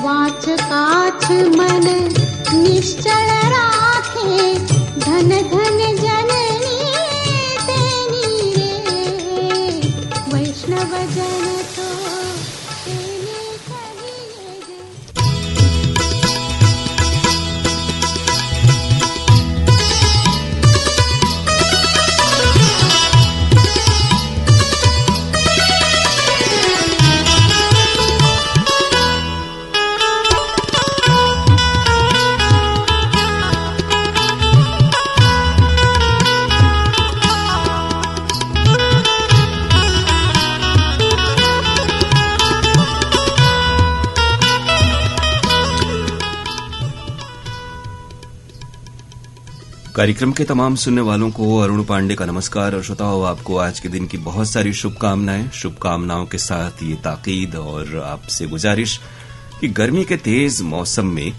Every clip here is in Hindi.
वाच काछ मन निश्चल राखे, धन धन जननी तेनी रे, वैष्णव जन तो तेने कहिए जे। कार्यक्रम के तमाम सुनने वालों को अरुण पांडे का नमस्कार और श्रोताओं, आपको आज के दिन की बहुत सारी शुभकामनाएं। शुभकामनाओं के साथ ये ताकीद और आपसे गुजारिश कि गर्मी के तेज मौसम में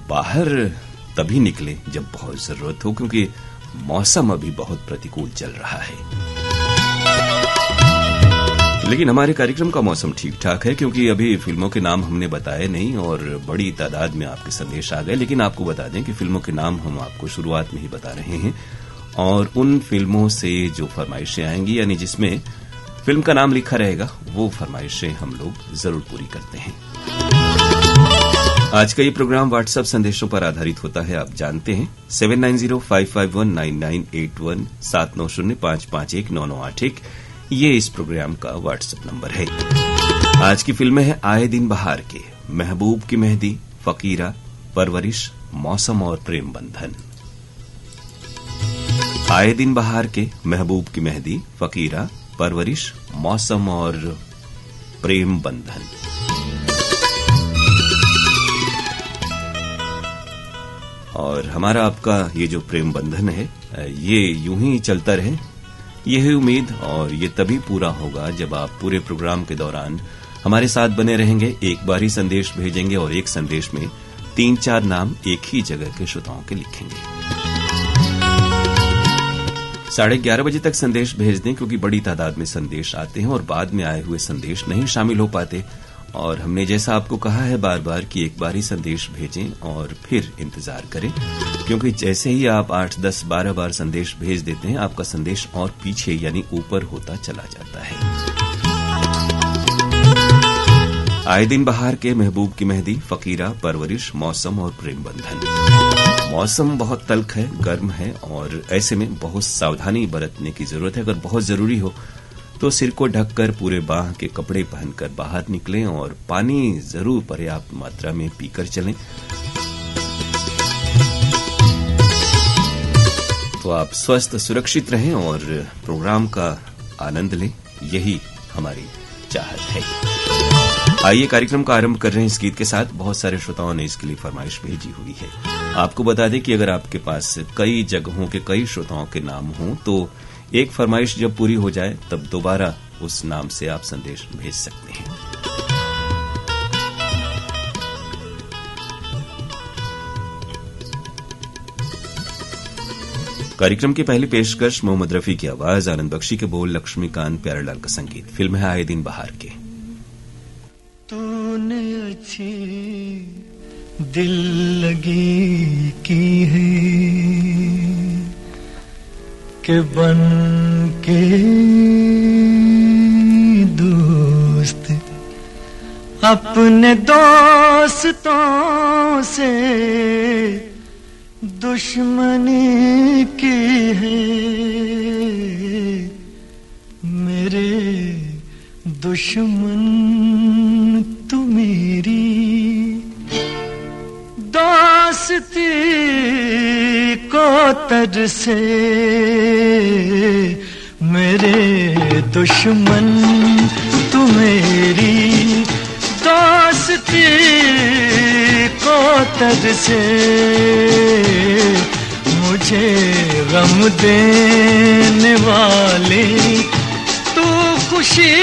बाहर तभी निकलें जब बहुत जरूरत हो, क्योंकि मौसम अभी बहुत प्रतिकूल चल रहा है। लेकिन हमारे कार्यक्रम का मौसम ठीक ठाक है, क्योंकि अभी फिल्मों के नाम हमने बताए नहीं और बड़ी तादाद में आपके संदेश आ गए। लेकिन आपको बता दें कि फिल्मों के नाम हम आपको शुरुआत में ही बता रहे हैं, और उन फिल्मों से जो फरमाइशें आएंगी, यानी जिसमें फिल्म का नाम लिखा रहेगा, वो फरमाइशें हम लोग जरूर पूरी करते हैं। आज का ये प्रोग्राम व्हाट्सएप संदेशों पर आधारित होता है, आप जानते हैं। 7905519981 7905519981 ये इस प्रोग्राम का व्हाट्सएप नंबर है। आज की फिल्में हैं आए दिन बहार के, महबूब की मेहंदी, फकीरा, परवरिश, मौसम और प्रेम बंधन। आए दिन बहार के, महबूब की मेहंदी, फकीरा, परवरिश, मौसम और प्रेम बंधन। और हमारा आपका ये जो प्रेम बंधन है, ये यूं ही चलता रहे, यही उम्मीद, और ये तभी पूरा होगा जब आप पूरे प्रोग्राम के दौरान हमारे साथ बने रहेंगे। एक बार ही संदेश भेजेंगे और एक संदेश में 3-4 नाम एक ही जगह के श्रोताओं के लिखेंगे। 11:30 बजे तक संदेश भेज दें, क्योंकि बड़ी तादाद में संदेश आते हैं और बाद में आए हुए संदेश नहीं शामिल हो पाते। और हमने जैसा आपको कहा है बार बार कि एक बार ही संदेश भेजें और फिर इंतजार करें, क्योंकि जैसे ही आप 8, 10, 12 बार संदेश भेज देते हैं, आपका संदेश और पीछे यानी ऊपर होता चला जाता है। आए दिन बहार के, महबूब की मेहंदी, फकीरा, परवरिश, मौसम और प्रेम बंधन। मौसम बहुत तल्ख है, गर्म है, और ऐसे में बहुत सावधानी बरतने की जरूरत है। अगर बहुत जरूरी हो तो सिर को ढककर पूरे बाह के कपड़े पहनकर बाहर निकलें और पानी जरूर पर्याप्त मात्रा में पीकर चलें। तो आप स्वस्थ सुरक्षित रहें और प्रोग्राम का आनंद लें, यही हमारी चाहत है। आइए कार्यक्रम का आरंभ कर रहे हैं इस गीत के साथ। बहुत सारे श्रोताओं ने इसके लिए फरमाइश भेजी हुई है। आपको बता दें कि अगर आपके पास कई जगहों के कई श्रोताओं के नाम हों, तो एक फरमाइश जब पूरी हो जाए तब दोबारा उस नाम से आप संदेश भेज सकते हैं। कार्यक्रम की पहली पेशकश मोहम्मद रफी की आवाज, आनंद बख्शी के बोल, लक्ष्मीकांत प्यारेलाल का संगीत। फिल्म है आए दिन बहार के। तूने अच्छी दिल लगी की है के बन के दोस्त अपने दोस्तों से दुश्मनी की है। मेरे दुश्मन तू मेरी दोस्ती को तरसे। मेरे दुश्मन तू मेरी दोस्ती को तरसे। मुझे गम देने वाले तू खुशी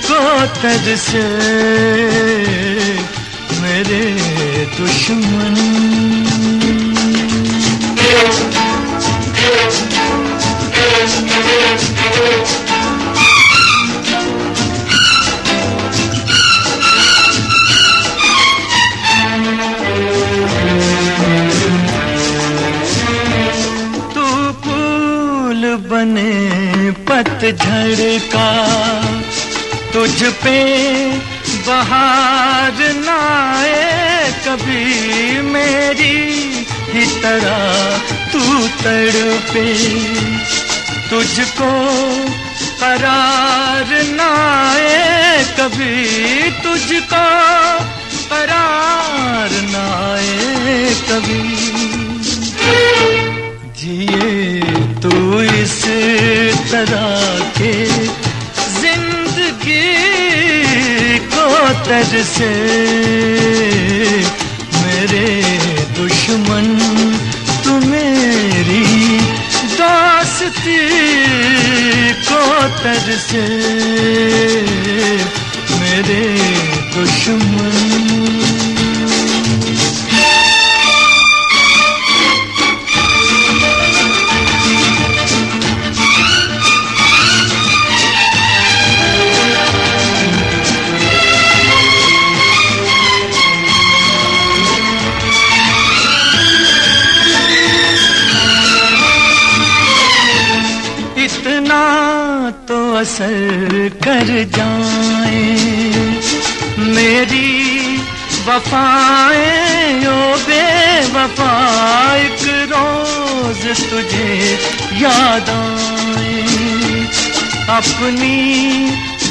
को तरसे। मेरे दुश्मन पतझड़ का तुझ पे बहार ना आए कभी, मेरी ही तरह तू तड़पे, तुझको करार ना आए कभी, तुझको करार ना आए कभी। जिए तू इस तरह के जिंदगी को तरसे, मेरे दुश्मन तू मेरी दोस्ती को तरसे, मेरे दुश्मन। तो असर कर जाए मेरी वफाएं ओ बेवफा, एक रोज तुझे याद आए, अपनी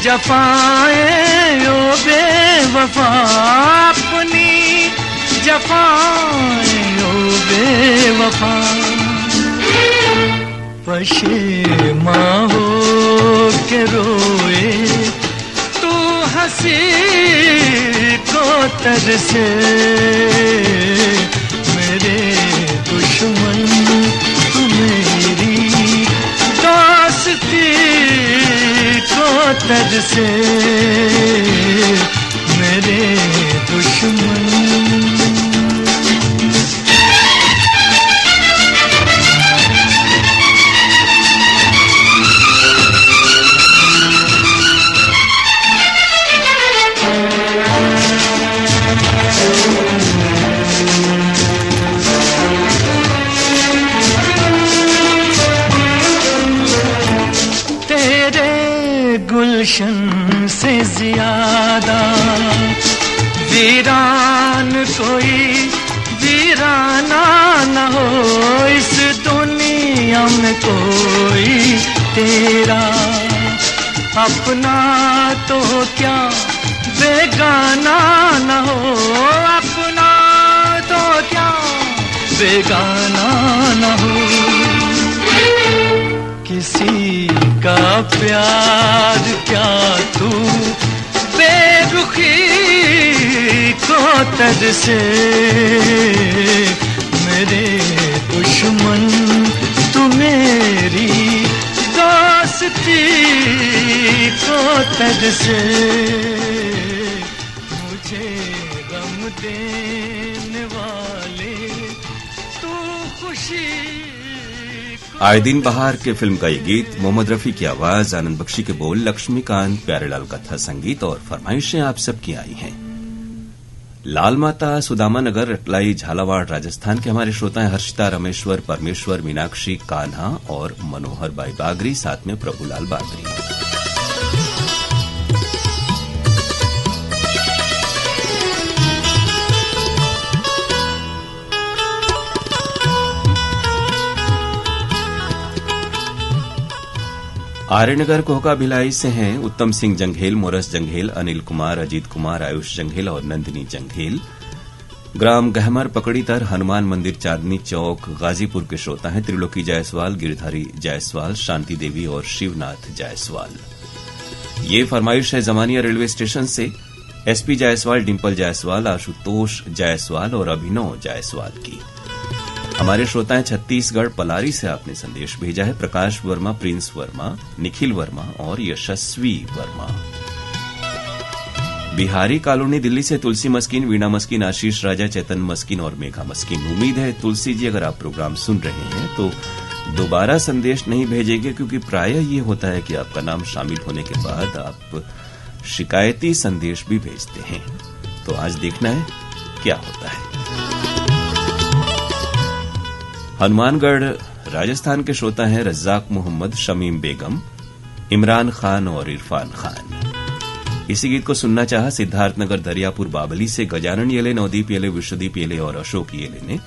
जफाएं ओ बेवफा, अपनी जफाएं ओ बेवफा। पशेमां हो के रोए तू हंसी को तरसे, मेरे दुश्मन तू मेरी दोस्ती को तरसे, मेरे दुश्मन। गुलशन से ज्यादा वीरान कोई वीराना न हो, इस दुनिया में कोई तेरा अपना तो क्या बेगाना न हो, अपना तो क्या बेगाना न हो। किसी का प्यार क्या तू बेरुखी को तरसे, मेरे दुश्मन तू मेरी दोस्ती को तरसे, मुझे गम देने वाले तू खुशी। आए दिन बहार के फिल्म का ये गीत, मोहम्मद रफी की आवाज, आनंद बख्शी के बोल, लक्ष्मीकांत प्यारेलाल का था संगीत और फरमाइशें आप सबकी आई हैं। लाल माता सुदामा नगर, रटलाई, झालावाड़, राजस्थान के हमारे श्रोता हैं हर्षिता, रमेश्वर, परमेश्वर, मीनाक्षी, कान्हा और मनोहर बाई बागरी, साथ में प्रभुलाल बागरी। आर्यनगर कोहका भिलाई से हैं उत्तम सिंह जंघेल, मोरस जंघेल, अनिल कुमार, अजीत कुमार, आयुष जंघेल और नंदिनी जंघेल। ग्राम गहमर, पकड़ीतर, हनुमान मंदिर, चांदनी चौक, गाजीपुर के श्रोता हैं त्रिलोकी जायसवाल, गिरधारी जायसवाल, शांति देवी और शिवनाथ जायसवाल। ये फरमाइश है जमानिया रेलवे स्टेशन से एसपी जायसवाल, डिंपल जायसवाल, आशुतोष जायसवाल और अभिनव जायसवाल की। हमारे श्रोता हैं छत्तीसगढ़ पलारी से आपने संदेश भेजा है प्रकाश वर्मा, प्रिंस वर्मा, निखिल वर्मा और यशस्वी वर्मा। बिहारी कॉलोनी दिल्ली से तुलसी मस्किन, वीणा मस्किन, आशीष राजा, चेतन मस्किन और मेघा मस्किन। उम्मीद है तुलसी जी अगर आप प्रोग्राम सुन रहे हैं तो दोबारा संदेश नहीं भेजेंगे, क्योंकि प्रायः ये होता है कि आपका नाम शामिल होने के बाद आप शिकायती संदेश भी भेजते हैं। तो आज देखना है क्या होता है। हनुमानगढ़ राजस्थान के श्रोता हैं रज्जाक मोहम्मद, शमीम बेगम, इमरान खान और इरफान खान। इसी गीत को सुनना चाहा सिद्धार्थनगर दरियापुर बाबली से गजानन येले, नवदीप येले, विश्वदीप येले और अशोक येले ने।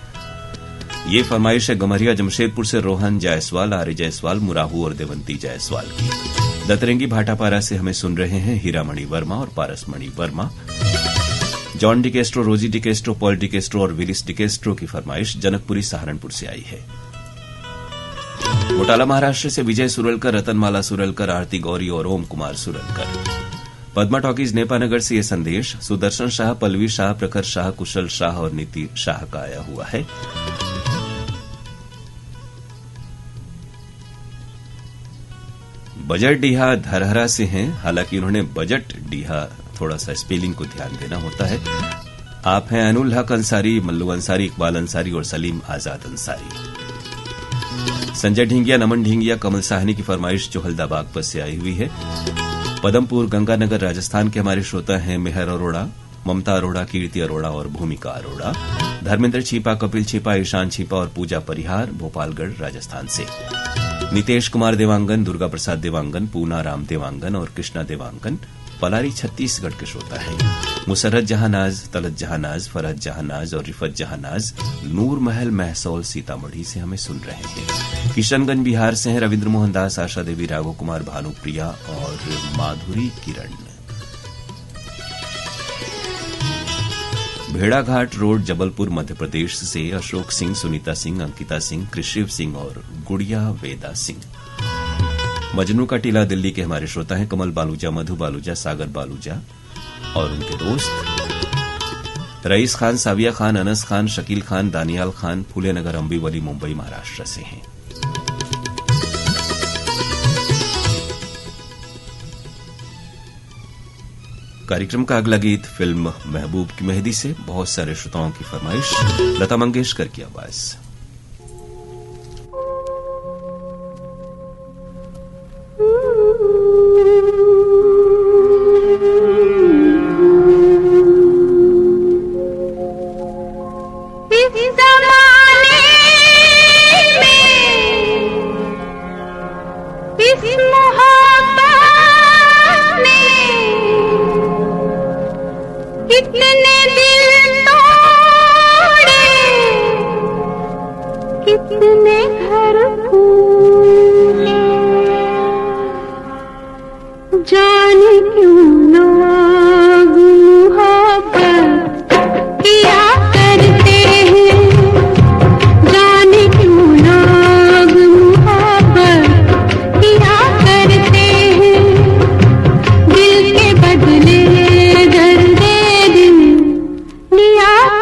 ये फरमाइश है गमरिया जमशेदपुर से रोहन जायसवाल, आर्य जायसवाल, मुराहू और देवंती जायसवाल की। दतरंगी भाटापारा से हमें सुन रहे हैं हीरामणि वर्मा और पारसमणि वर्मा। जॉन डिकेस्ट्रो, रोजी डिकेस्ट्रो, पॉल डिकेस्ट्रो और विलिस डिकेस्ट्रो की फरमाइश जनकपुरी सहारनपुर से आई है। मोटाला महाराष्ट्र से विजय सुरलकर, रतनमाला सुरलकर, आरती गौरी और ओम कुमार सुरलकर। पद्मा टॉकीज नेपानगर से यह संदेश सुदर्शन शाह, पल्लवी शाह, प्रखर शाह, कुशल शाह और नीति शाह का आया हुआ है। बजट डीहा धरहरा से हैं, हालांकि उन्होंने बजट डीहा थोड़ा सा स्पेलिंग को ध्यान देना होता है। आप हैं अनुल हक अंसारी, मल्लू अंसारी, इकबाल अंसारी और सलीम आजाद अंसारी। संजय ढींगिया, नमन ढींगिया, कमल साहनी की फरमाइश चोहलदा बागपत से आई हुई है। पदमपुर गंगानगर राजस्थान के हमारे श्रोता हैं मेहर अरोड़ा, ममता अरोड़ा, कीर्ति अरोड़ा और भूमिका अरोड़ा। धर्मेंद्र छिपा, कपिल छिपा, ईशान छिपा और पूजा परिहार भोपालगढ़ राजस्थान से। नितेश कुमार देवांगन, दुर्गा प्रसाद देवांगन, पूना राम देवांगन और कृष्णा देवांगन पलारी छत्तीसगढ़ के श्रोता हैं। मुसरत जहानाज, तलत जहानाज, फरहत जहानाज और रिफत जहानाज नूर महल महसौल सीतामढ़ी से हमें सुन रहे हैं। किशनगंज बिहार से हैं रविंद्र मोहन दास, आशा देवी, राघव कुमार, भानुप्रिया और माधुरी किरण। भेड़ाघाट रोड जबलपुर मध्य प्रदेश से अशोक सिंह, सुनीता सिंह, अंकिता सिंह, कृषिव सिंह और गुड़िया वेदा सिंह। मजनू का टीला दिल्ली के हमारे श्रोता हैं कमल बालूजा, मधु बालूजा, सागर बालूजा और उनके दोस्त रईस खान, साविया खान, अनस खान, शकील खान, दानियाल खान, फूलेनगर, अंबीवली, मुंबई महाराष्ट्र से हैं। कार्यक्रम का अगला गीत फिल्म महबूब की मेहंदी से बहुत सारे श्रोताओं की फरमाइश, लता मंगेशकर की आवाज।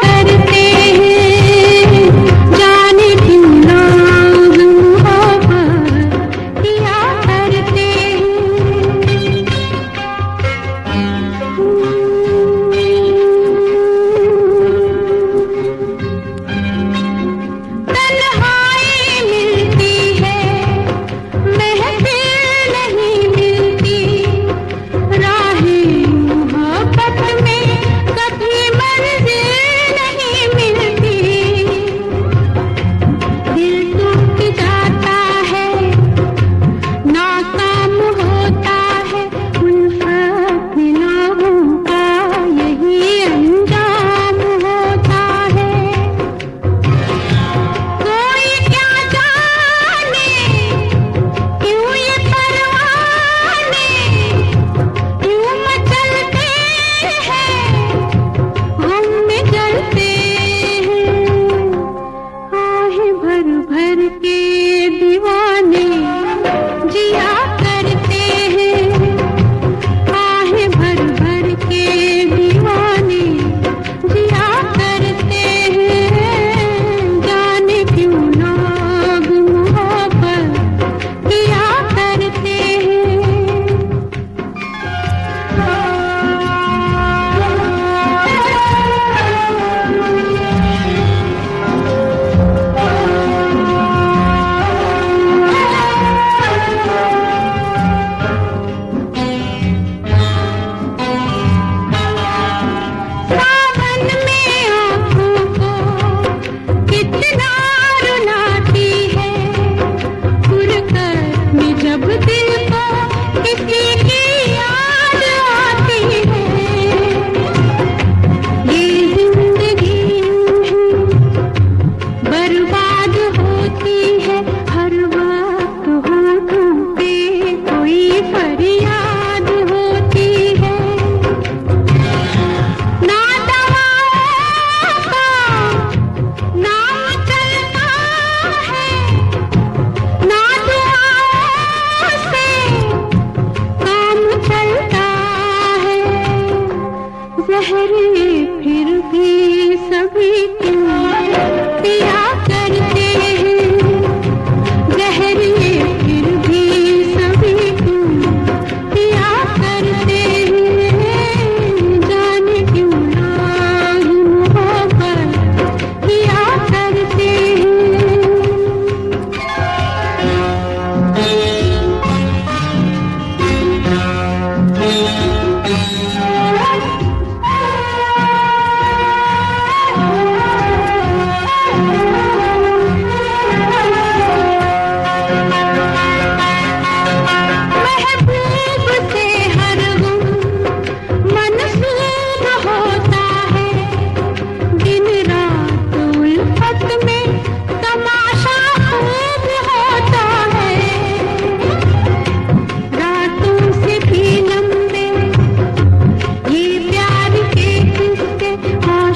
करते हैं जाने क्यों लोग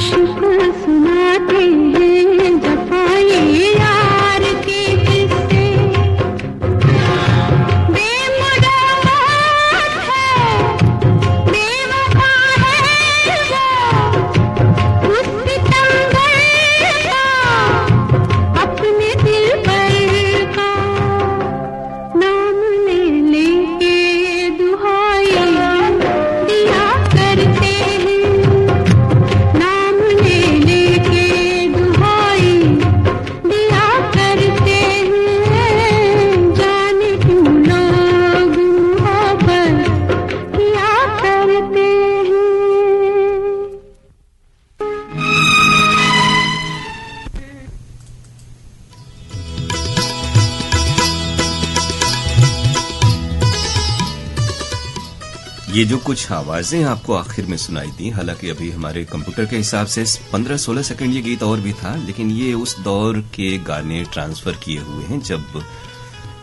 आशिक सुनाते हैं जफाए यार के किस्से, बेमुराद है, बेवफा है वो, उस सितमगर का अपने दिल पर का नाम ले लेके दुहाई दिया करते हैं, नाम ले लेके दुहाई दिया करते हैं, जाने क्यों लोग मोहब्बत किया करते हैं। ये जो कुछ आवाजें आपको आखिर में सुनाई दी, हालांकि अभी हमारे कंप्यूटर के हिसाब से 15-16 सेकंड ये गीत और भी था, लेकिन ये उस दौर के गाने ट्रांसफर किए हुए हैं जब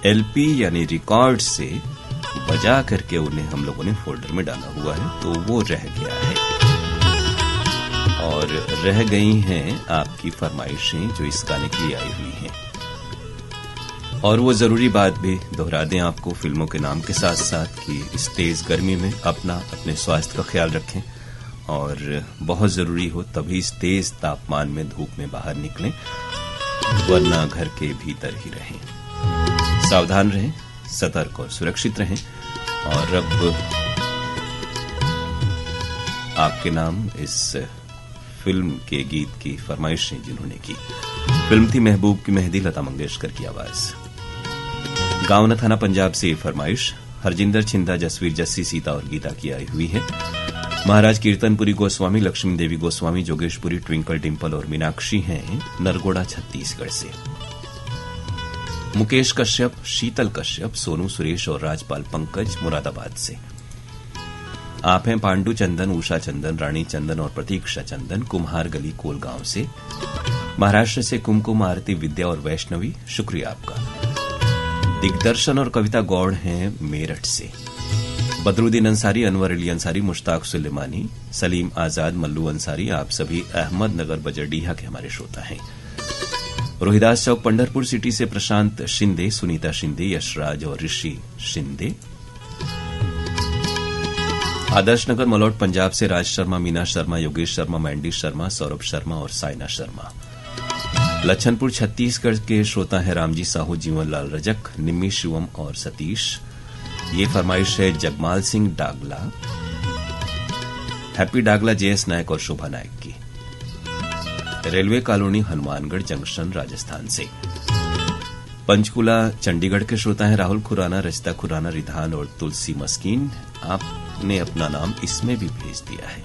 एलपी यानी रिकॉर्ड से बजा करके उन्हें हम लोगों ने फोल्डर में डाला हुआ है, तो वो रह गया है। और रह गई हैं आपकी फरमाइशें जो इस गाने के लिए आई हुई हैं। और वो जरूरी बात भी दोहरा दें आपको फिल्मों के नाम के साथ साथ कि इस तेज गर्मी में अपने स्वास्थ्य का ख्याल रखें, और बहुत जरूरी हो तभी इस तेज तापमान में धूप में बाहर निकलें, वरना घर के भीतर ही रहें। सावधान रहें, सतर्क और सुरक्षित रहें। और अब आपके नाम इस फिल्म के गीत की फरमाइशें जिन्होंने की। फिल्म थी महबूब की मेहंदी, लता मंगेशकर की आवाज। गांव न थाना पंजाब से फरमाइश हरजिंदर छिंदा, जसवीर जस्सी, सीता और गीता की आई हुई है। महाराज कीर्तनपुरी गोस्वामी, लक्ष्मी देवी गोस्वामी, जोगेशपुरी, ट्विंकल डिम्पल और मीनाक्षी हैं नरगोड़ा छत्तीसगढ़ से। मुकेश कश्यप, शीतल कश्यप, सोनू सुरेश और राजपाल पंकज मुरादाबाद से। आप हैं पांडु चंदन, उषा चंदन, रानी चंदन और प्रतीक्षा चंदन, कुम्हार गली कोलगांव से। महाराष्ट्र से कुमकुम, आरती, विद्या और वैष्णवी, शुक्रिया आपका। दिग्दर्शन और कविता गौड़ हैं मेरठ से। बदरुद्दीन अंसारी, अनवर अली अंसारी, मुश्ताक सुलेमानी, सलीम आजाद, मल्लू अंसारी, आप सभी अहमदनगर बजरडीहा के हमारे श्रोता हैं। रोहिदास चौक, पंढरपुर सिटी से प्रशांत शिंदे, सुनीता शिंदे, यशराज और ऋषि शिंदे। आदर्श नगर मलौट पंजाब से राज शर्मा, मीना शर्मा, योगेश शर्मा, मैंडी शर्मा, सौरभ शर्मा और साइना शर्मा। लच्छनपुर छत्तीसगढ़ के श्रोता है रामजी साहू, जीवन लाल रजक, निम्मी शिवम और सतीश। ये फरमाइश है जगमाल सिंह डागला, हैप्पी डागला, जेएस नायक और शोभा नायक की। Railway colony, Hanumangarh junction, Rajasthan से। पंचकुला चंडीगढ़ के श्रोता हैं राहुल खुराना, रचिता खुराना, रिधान और तुलसी मस्कीन। आपने अपना नाम इसमें भी भेज दिया है।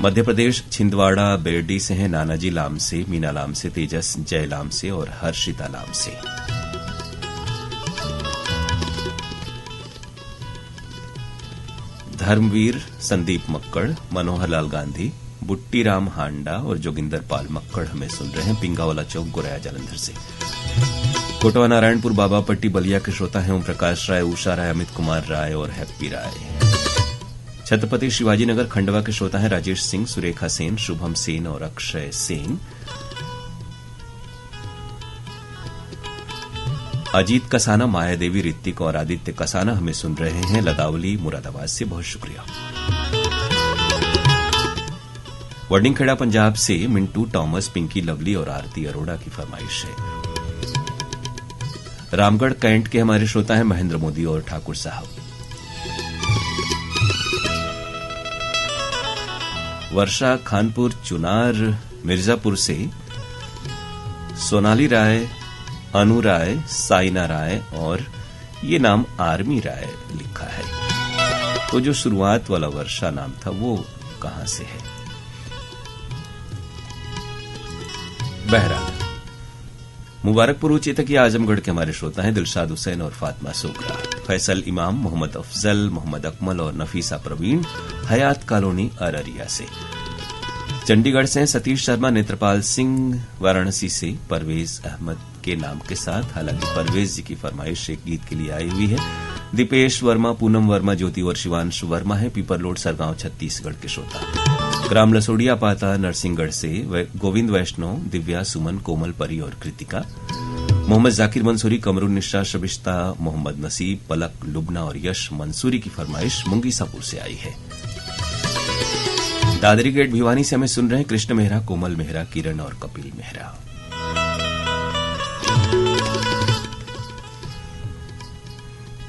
मध्य प्रदेश छिंदवाड़ा बेरडी से हैं नानाजी लाम से, मीना लाम से, तेजस जय लाम से और हर्षिता लाम से। धर्मवीर संदीप मक्कड़, मनोहर लाल गांधी, बुट्टी राम हांडा और जोगिंदर पाल मक्कड़ हमें सुन रहे हैं पिंगावाला चौक, गोराया जालंधर से। कोटवा नारायणपुर बाबा पट्टी बलिया के श्रोता हैं ओम प्रकाश राय, उषा राय, अमित कुमार राय और हैप्पी राय। छत्रपति शिवाजी नगर खंडवा के श्रोता हैं राजेश सिंह, सुरेखा सेन, शुभम सेन और अक्षय सेन। अजीत कसाना, माया देवी, ऋतिक और आदित्य कसाना हमें सुन रहे हैं लदावली मुरादाबाद से, बहुत शुक्रिया। वर्डिंगखेड़ा पंजाब से मिंटू टॉमस, पिंकी लवली और आरती अरोड़ा की फरमाइश है। रामगढ़ कैंट के हमारे श्रोता हैं महेंद्र मोदी और ठाकुर साहब। वर्षा खानपुर चुनार मिर्जापुर से सोनाली राय, अनु राय, साइना राय और ये नाम आर्मी राय लिखा है। तो जो शुरुआत वाला वर्षा नाम था वो कहां से है? बहरहाल मुबारकपुर उचेतकी आजमगढ़ के हमारे श्रोता हैं दिलशाद हुसैन और फातिमा सोगरा। फैसल इमाम, मोहम्मद अफजल, मोहम्मद अकमल और नफीसा प्रवीण हयात कॉलोनी अररिया से। चंडीगढ़ से सतीश शर्मा, नेत्रपाल सिंह, वाराणसी से परवेज अहमद के नाम के साथ। हालांकि परवेज जी की फरमाइश एक गीत के लिए आई हुई है, दीपेश वर्मा, पूनम वर्मा, ज्योति और शिवांश वर्मा है पीपरलोड सरगांव छत्तीसगढ़ के श्रोता। ग्राम लसोड़िया पाता नरसिंहगढ़ से गोविंद वैष्णव, दिव्या, सुमन, कोमल, परी और कृतिका। मोहम्मद जाकिर मंसूरी, कमरुन निशा, शबिश्ता, मोहम्मद नसीब, पलक, लुबना और यश मंसूरी की फरमाइश मुंगीसापुर से आई है। दादरी गेट भिवानी से हमें सुन रहे हैं कृष्ण मेहरा, कोमल मेहरा, किरण और कपिल मेहरा।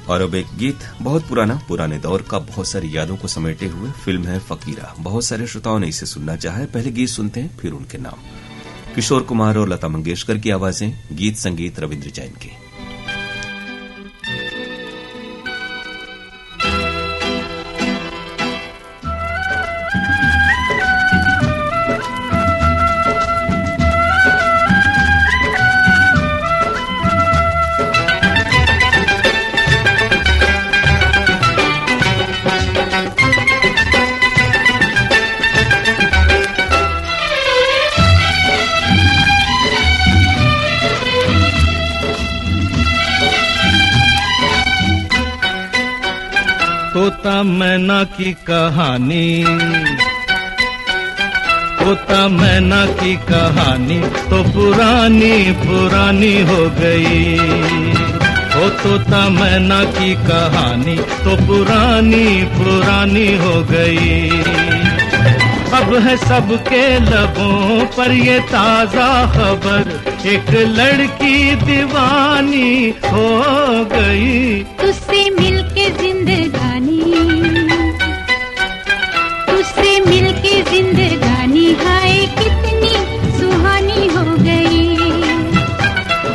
और अब एक गीत बहुत पुराने दौर का, बहुत सारी यादों को समेटे हुए फिल्म है फकीरा। बहुत सारे श्रोताओं ने इसे सुनना चाहा है। पहले गीत सुनते हैं, फिर उनके नाम। किशोर कुमार और लता मंगेशकर की आवाजें, गीत संगीत रविंद्र जैन के। तोता मैना की कहानी, तोता मैना की कहानी तो पुरानी पुरानी हो गई। ओ तोता मैना की कहानी तो पुरानी पुरानी हो गई। अब है सबके लबों पर ये ताजा खबर, एक लड़की दीवानी हो गई। तुझसे मिलके जिंदगानी, तुझसे मिलके जिंदगानी हाय कितनी सुहानी हो गई।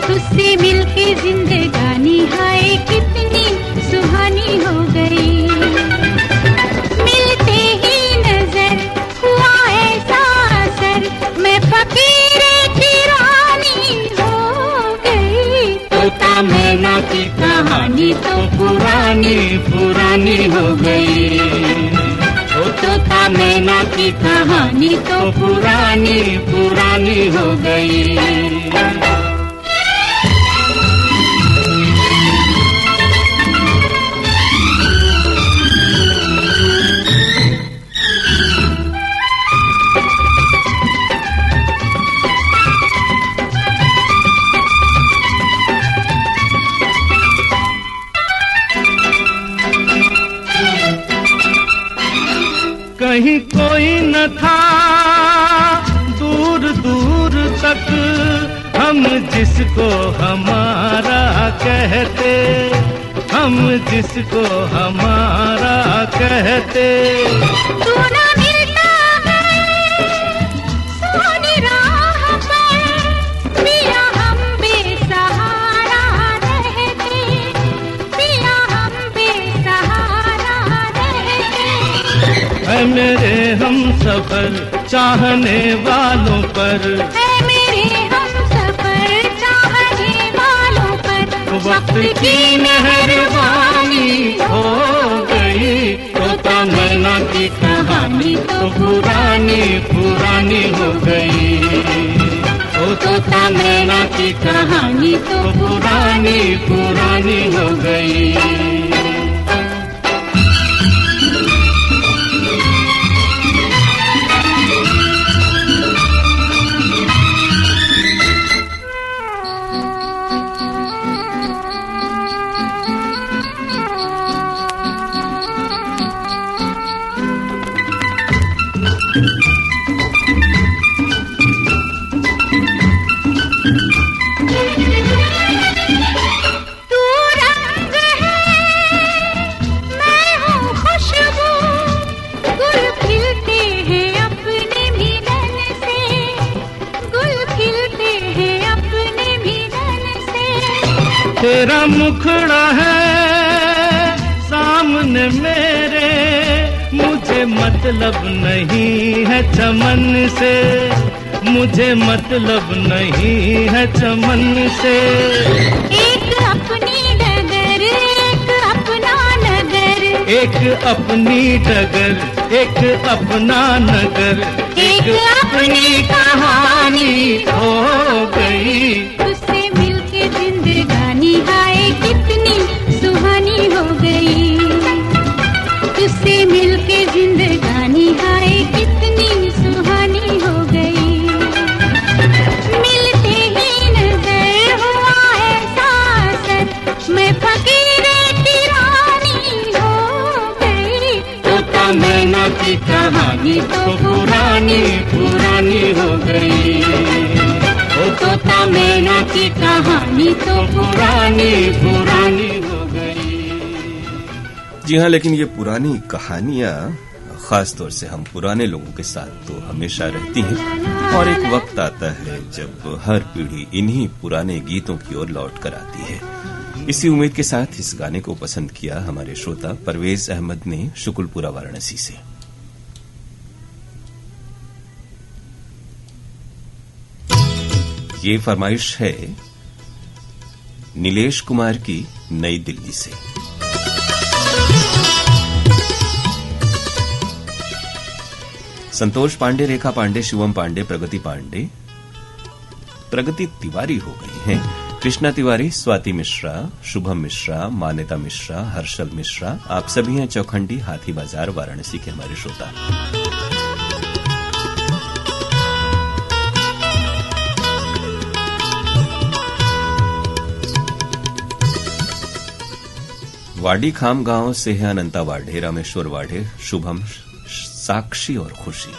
तुझसे मिलके जिंदगानी हाय कितनी सुहानी हो गई। मिलते ही नजर हुआ ऐसा असर, मैं फकीरे की रानी हो गई। तोता मैना की कहानी तो पुरानी पुरानी हो गई। ओ तोता मैना की कहानी तो पुरानी पुरानी हो गई। कहीं कोई न था दूर दूर तक, हम जिसको हमारा कहते, हम जिसको हमारा कहते। तू ना मिलता है सोनी राह पर, पिया हम बेसहारा रहते, पिया हम बेसहारा रहते। है मेरे हम सफर चाहने वालों पर, है मेरे हम सफर चाहने वालों पर, वक्त की मेहरबानी हो गई। तोता मैना की कहानी तो पुरानी पुरानी हो गई। ओ तोता मैना की कहानी तो पुरानी पुरानी हो गई। तेरा मुखड़ा है सामने मेरे, मुझे मतलब नहीं है चमन से, मुझे मतलब नहीं है चमन से। एक अपनी डगर एक अपना नगर, एक अपनी डगर एक अपना नगर, एक अपनी कहानी हो गई। तुझसे मिलके जिंदगानी हाय कितनी सुहानी हो गई। कहानी तो पुरानी पुरानी हो गई। तोता मैना की कहानी तो पुरानी पुरानी हो गई। जी हाँ, लेकिन ये पुरानी कहानियां खास तौर से हम पुराने लोगों के साथ तो हमेशा रहती हैं और एक वक्त आता है जब हर पीढ़ी इन्हीं पुराने गीतों की ओर लौट कर आती है। इसी उम्मीद के साथ इस गाने को पसंद किया हमारे श्रोता परवेज अहमद ने शुकुलपुरा वाराणसी से। ये फरमाइश है नीलेश कुमार की नई दिल्ली से। संतोष पांडे, रेखा पांडे, शिवम पांडे, प्रगति तिवारी हो गई हैं, कृष्णा तिवारी, स्वाति मिश्रा, शुभम मिश्रा, मान्यता मिश्रा, हर्षल मिश्रा, आप सभी हैं चौखंडी हाथी बाजार वाराणसी के हमारे श्रोता। वाडी खाम गांव से है अनंता वाढ़े, रामेश्वर वाढ़े, शुभम, साक्षी और खुशी।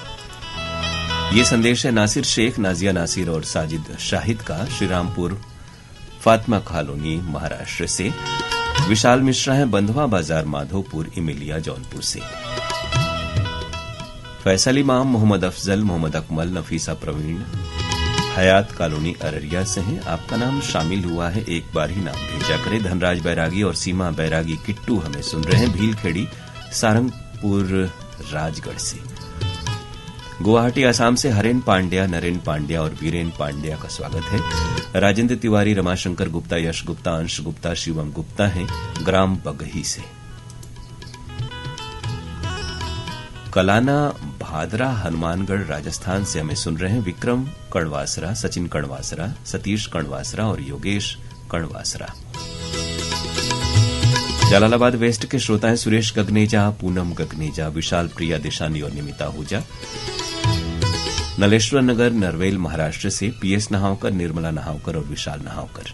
ये संदेश है नासिर शेख, नाजिया नासिर और साजिद शाहिद का, श्रीरामपुर फातिमा कॉलोनी महाराष्ट्र से। विशाल मिश्रा है बंधवा बाजार माधोपुर इमिलिया जौनपुर से। फैसल इमाम, मोहम्मद अफजल, मोहम्मद अकमल, नफीसा प्रवीण हयात कॉलोनी अररिया से हैं। आपका नाम शामिल हुआ है, एक बार ही नाम भेजा करें। धनराज बैरागी और सीमा बैरागी किट्टू हमें सुन रहे हैं भीलखेड़ी सारंगपुर राजगढ़ से। गुवाहाटी असम से हरेन पांड्या, नरेन पांड्या और वीरेन पांड्या का स्वागत है। राजेंद्र तिवारी, रमाशंकर गुप्ता, यश गुप्ता, अंश गुप्ता, शिवम गुप्ता हैं ग्राम बगही से। कलाना भादरा हनुमानगढ़ राजस्थान से हमें सुन रहे हैं विक्रम कणवासरा, सचिन कणवासरा, सतीश कणवासरा और योगेश कणवासरा। जलालाबाद वेस्ट के श्रोता हैं सुरेश गगनेजा, पूनम गगनेजा, विशाल प्रिया देशानी और निमिता हुजा। नलेश्वर नगर नरवेल महाराष्ट्र से पीएस नहावकर, निर्मला नहावकर और विशाल नहावकर।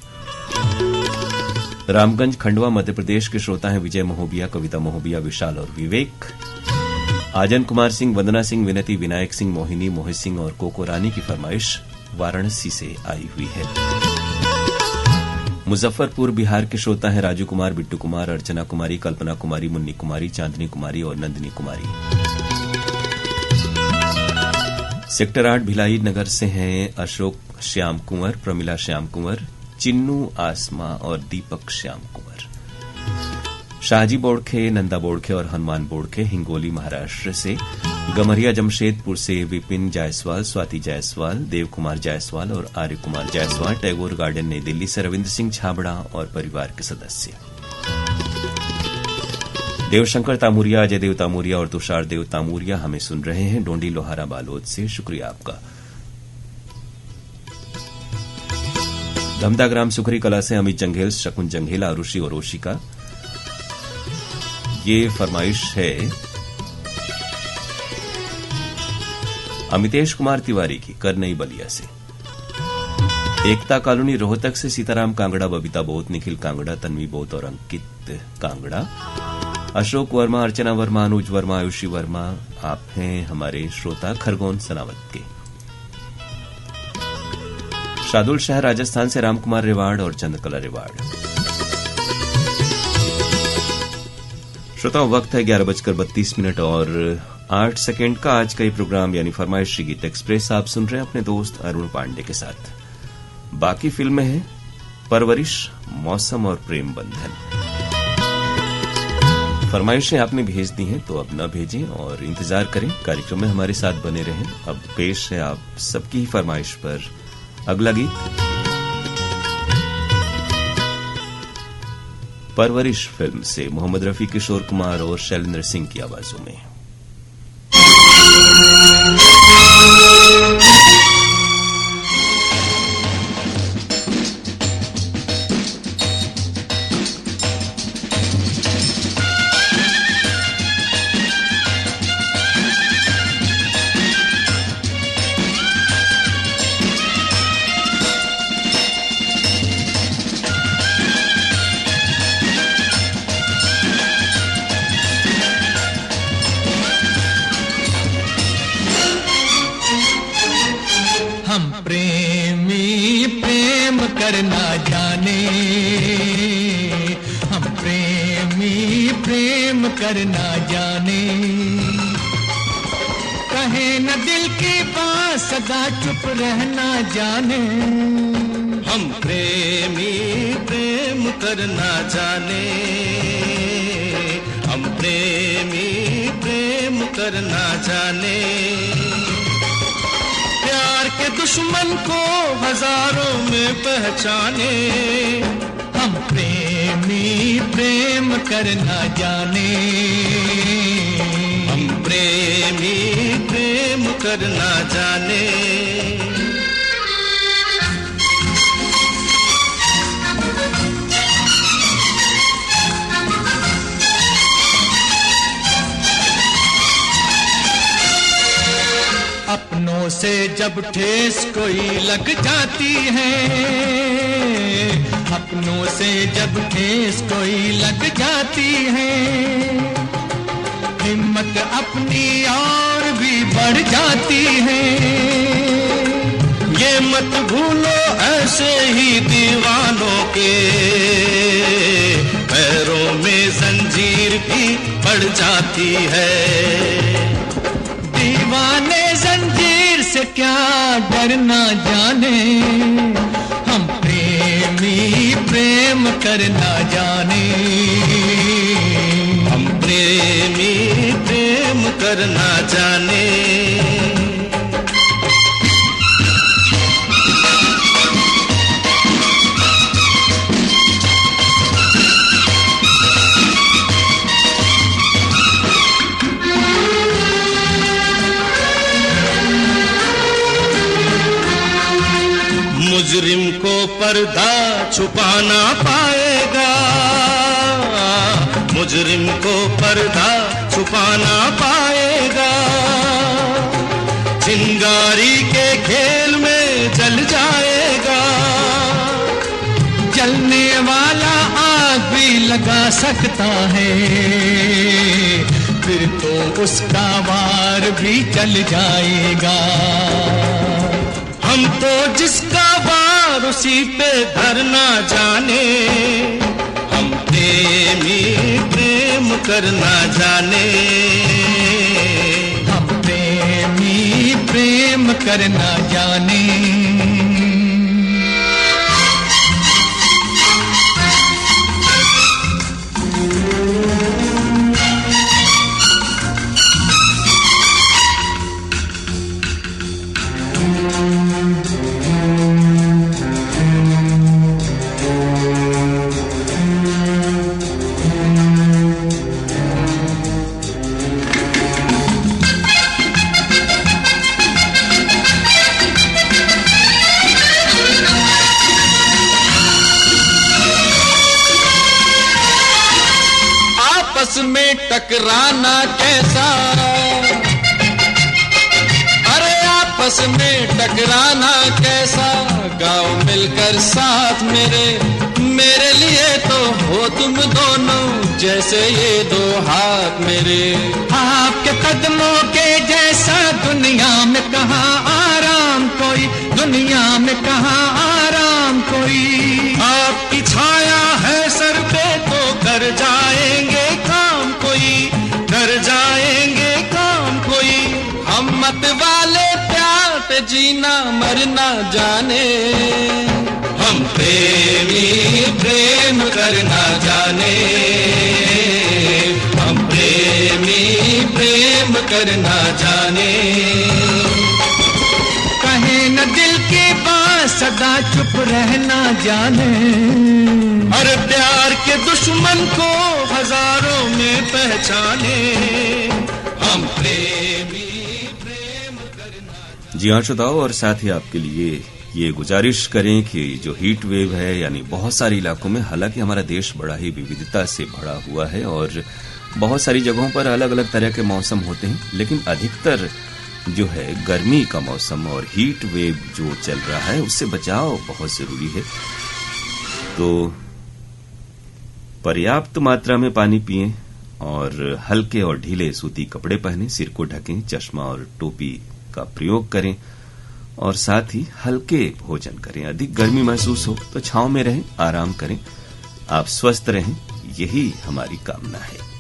रामगंज खंडवा मध्य प्रदेश के श्रोता हैं विजय महोबिया, कविता महोबिया, विशाल और विवेक। आजन कुमार सिंह, वंदना सिंह, विनती, विनायक सिंह, मोहिनी, मोहित सिंह और कोको रानी की फरमाइश वाराणसी से आई हुई है। मुजफ्फरपुर बिहार के श्रोता हैं राजू कुमार, बिट्टू कुमार, अर्चना कुमारी, कल्पना कुमारी, मुन्नी कुमारी, चांदनी कुमारी और नंदिनी कुमारी। सेक्टर 8 भिलाई नगर से हैं अशोक श्याम कुंवर, प्रमिला श्याम कुंवर, चिन्नू आसमा और दीपक श्याम कुंवर। शाहजी बोड़खे, नंदा बोड़खे और हनुमान बोड़खे हिंगोली महाराष्ट्र से। गमरिया जमशेदपुर से विपिन जायसवाल, स्वाति जायसवाल, देव कुमार जायसवाल और आर्य कुमार जायसवाल। टैगोर गार्डन नई दिल्ली से रविंद्र सिंह छाबड़ा और परिवार के सदस्य। देवशंकर तामुरिया, अजय देव तामुरिया और तुषार देव तामुरिया हमें सुन रहे हैं डोंडी लोहारा बालोद से। शुक्रिया आपका। धमदा ग्राम सुखरी कला से अमित जंघेल, शकुन जंघेला, अरुषि और ओशिका। ये फरमाइश है अमितेश कुमार तिवारी की, करनई बलिया से। एकता कॉलोनी रोहतक से सीताराम कांगड़ा, बबीता बोत, निखिल कांगड़ा, तन्वी बोत और अंकित कांगड़ा। अशोक वर्मा, अर्चना वर्मा, अनुज वर्मा, आयुषी वर्मा, आप हैं हमारे श्रोता खरगोन सनावत के। शादुल शहर राजस्थान से रामकुमार रेवाड़ और चंद्रकला रेवाड़। श्रोताओं, वक्त है 11:32 और 8 सेकेंड का। आज का ये प्रोग्राम यानी फरमाइशी गीत एक्सप्रेस आप सुन रहे हैं अपने दोस्त अरुण पांडे के साथ। बाकी फिल्में हैं परवरिश, मौसम और प्रेम बंधन। फरमाइशें आपने भेज दी हैं तो अब न भेजें और इंतजार करें, कार्यक्रम में हमारे साथ बने रहें। अब पेश है आप सबकी ही फरमाइश पर अगला गीत, परवरिश फिल्म से मोहम्मद रफी, किशोर कुमार और शैलेंद्र सिंह की आवाजों में। प्रेमी प्रेम करना जाने, हम प्रेमी प्रेम करना जाने। कहे न दिल की बात सदा चुप रहना जाने, हम प्रेमी प्रेम करना जाने, हम प्रेमी प्रेम करना जाने। प्यार के दुश्मन को हजारों में पहचाने, हम प्रेमी प्रेम करना जाने, हम प्रेमी प्रेम करना जाने। अपनों से जब ठेस कोई लग जाती है, अपनों से जब ठेस कोई लग जाती है, हिम्मत अपनी और भी बढ़ जाती है। ये मत भूलो ऐसे ही दीवानों के पैरों में जंजीर भी पड़ जाती है। दीवाने जंजीर से क्या डरना जाने, हम प्रेमी प्रेम करना जाने, हम प्रेमी प्रेम करना जाने। मुजरिम को पर्दा छुपाना पाएगा, मुजरिम को पर्दा छुपाना पाएगा। चिंगारी के खेल में जल जाएगा, जलने वाला आग भी लगा सकता है, फिर तो उसका वार भी चल जाएगा। हम तो जिसका वार उसी पे धरना जाने, हम प्रेमी प्रेम करना जाने, हम प्रेमी प्रेम करना जाने। आपस में टकराना कैसा, अरे आपस में टकराना कैसा, गाँव मिलकर साथ मेरे, मेरे लिए तो हो तुम दोनों जैसे ये दो हाथ मेरे। आपके कदमों के जैसा दुनिया में कहाँ आराम कोई, दुनिया में कहाँ आराम कोई। आपकी छाया है सर पे तो कर जाएंगे काम कोई, कर जाएंगे काम कोई। हम मत वाले प्यार पे जीना मरना जाने, हम प्रेमी प्रेम करना जाने, हम प्रेमी प्रेम करना जाने। कहे न दिल की बात सदा चुप रहना जाने, हर प्यार के दुश्मन को हजारों में पहचाने, हम प्रेमी प्रेम करना। जी हाँ श्रोताओं, और साथ ही आपके लिए ये गुजारिश करें कि जो हीट वेव है यानी बहुत सारे इलाकों में, हालांकि हमारा देश बड़ा ही विविधता से भरा हुआ है और बहुत सारी जगहों पर अलग अलग तरह के मौसम होते हैं, लेकिन अधिकतर जो है गर्मी का मौसम और हीट वेव जो चल रहा है उससे बचाव बहुत जरूरी है। तो पर्याप्त मात्रा में पानी पिएं और हल्के और ढीले सूती कपड़े पहनें, सिर को ढकें, चश्मा और टोपी का प्रयोग करें और साथ ही हल्के भोजन करें। अधिक गर्मी महसूस हो तो छांव में रहें, आराम करें। आप स्वस्थ रहें, यही हमारी कामना है।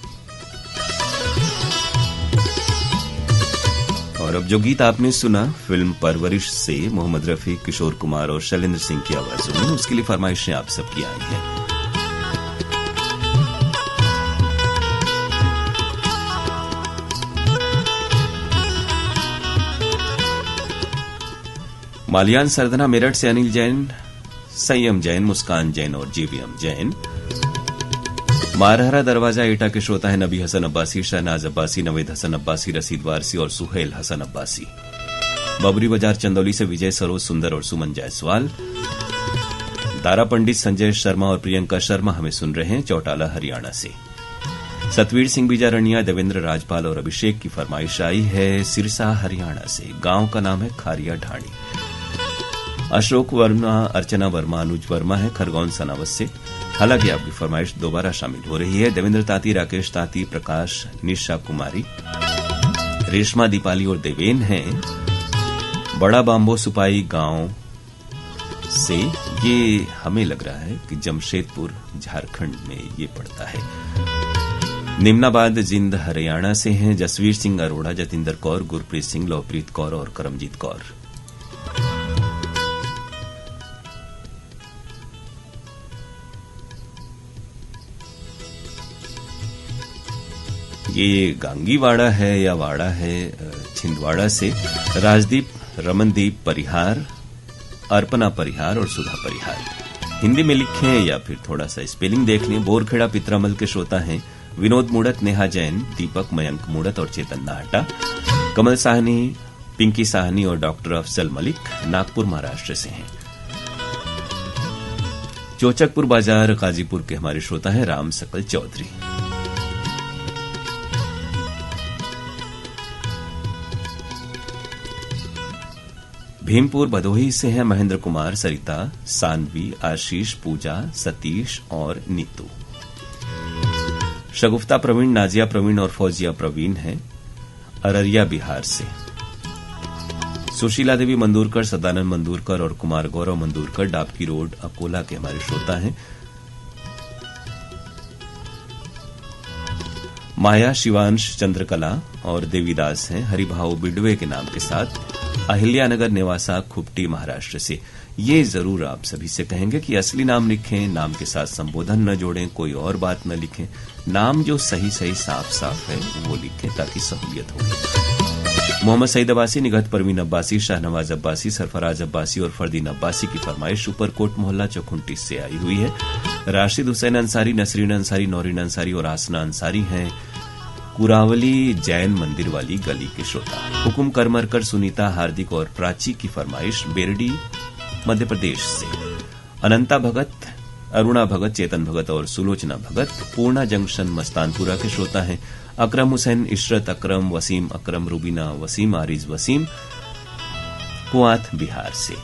और अब जो गीत आपने सुना फिल्म परवरिश से मोहम्मद रफी, किशोर कुमार और शैलेंद्र सिंह की आवाजों में, उसके लिए फरमाइशें आप सबकी आई हैं। मालियान सरदना मेरठ से अनिल जैन, संयम जैन, मुस्कान जैन और जीवीएम जैन। मारहरा दरवाजा एटा के श्रोता है नबी हसन अब्बासी, शहनाज अब्बासी, नवेद हसन अब्बासी, रसीद वारसी और सुहेल हसन अब्बासी। बबरी बाजार चंदौली से विजय सरोज सुंदर और सुमन जायसवाल। दारा पंडित संजय शर्मा और प्रियंका शर्मा हमें सुन रहे हैं चौटाला हरियाणा से। सतवीर सिंह बीजारनिया, देवेंद्र राजपाल और अभिषेक की फरमाइश आई है सिरसा हरियाणा से। गांव का नाम है खारिया ढाणी। अशोक वर्मा, अर्चना वर्मा, अनुज वर्मा है खरगोन सनावत से। हालांकि आपकी फरमाइश दोबारा शामिल हो रही है। देवेंद्र ताती, राकेश ताती, प्रकाश, निशा कुमारी, रेशमा, दीपाली और देवेन हैं बड़ा बांबो सुपाई गांव से। ये हमें लग रहा है कि जमशेदपुर झारखंड में ये पड़ता है। निम्नाबाद जिंद हरियाणा से हैं जसवीर सिंह अरोड़ा, जतिंदर कौर, गुरप्रीत सिंह, लवप्रीत कौर और करमजीत कौर। ये गांगीवाड़ा है या वाड़ा है छिंदवाड़ा से। राजदीप, रमनदीप परिहार, अर्पणा परिहार और सुधा परिहार। हिंदी में लिखें या फिर थोड़ा सा स्पेलिंग देख लें। बोरखेड़ा पित्रामल के श्रोता हैं विनोद मूड़त, नेहा जैन, दीपक, मयंक मूड़त और चेतन नाहटा। कमल साहनी, पिंकी साहनी और डॉक्टर अफजल मलिक नागपुर महाराष्ट्र से हैं। चोचकपुर बाजार गाजीपुर के हमारे श्रोता हैं राम सकल चौधरी। भीमपुर भदोही से हैं महेंद्र कुमार, सरिता, सानवी, आशीष, पूजा, सतीश और नीतू। शगुफ्ता प्रवीण, नाजिया प्रवीण और फौजिया प्रवीण हैं अररिया बिहार से। सुशीला देवी मंदूरकर, सदानंद मंदूरकर और कुमार गौरव मंदूरकर डाबकी रोड अकोला के हमारे श्रोता हैं। माया, शिवांश, चंद्रकला और देवीदास हैं हरिभाव बिडवे के नाम के साथ। अहिल्यानगर निवासा खुपटी महाराष्ट्र से। ये जरूर आप सभी से कहेंगे कि असली नाम लिखें, नाम के साथ संबोधन न जोड़ें, कोई और बात न लिखें। नाम जो सही सही साफ साफ है वो लिखें ताकि सहूलियत हो। मोहम्मद सईद अब्बासी, निगहत परवीन अब्बासी, शाहनवाज अब्बासी, सरफराज अब्बासी और फरदीन अब्बासी की फरमाइश ऊपरकोट मोहल्ला चौखुंटी से आई हुई है। राशिद हुसैन अंसारी, नसरीन अंसारी, नौरीन अंसारी और आसना अंसारी हैं कुरावली जैन मंदिर वाली गली के श्रोता। हुकुम करमरकर, सुनीता, हार्दिक और प्राची की फरमाइश बेरडी मध्य प्रदेश से। अनंता भगत, अरुणा भगत, चेतन भगत और सुलोचना भगत पूर्णा जंक्शन मस्तानपुरा के श्रोता हैं। अकरम हुसैन, इशरत अकरम, वसीम अकरम, रुबीना वसीम, आरिज वसीम कुआत बिहार से।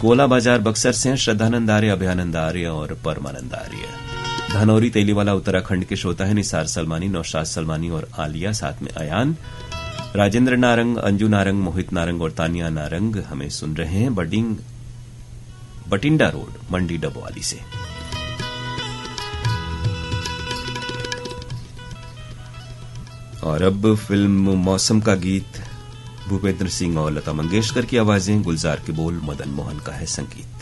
गोला बाजार बक्सर से श्रद्धानंद आर्य, अभयानंद आर्य और परमानंद आर्य। धनौरी तेलीवाला उत्तराखंड के श्रोता है निसार सलमानी, नौशाद सलमानी और आलिया, साथ में अयान। राजेंद्र नारंग, अंजू नारंग, मोहित नारंग और तानिया नारंग हमें सुन रहे हैं बटिंडा रोड मंडी डबवाली से। और अब फिल्म मौसम का गीत भूपेंद्र सिंह और लता मंगेशकर की आवाजें, गुलजार के बोल, मदन मोहन का है संगीत।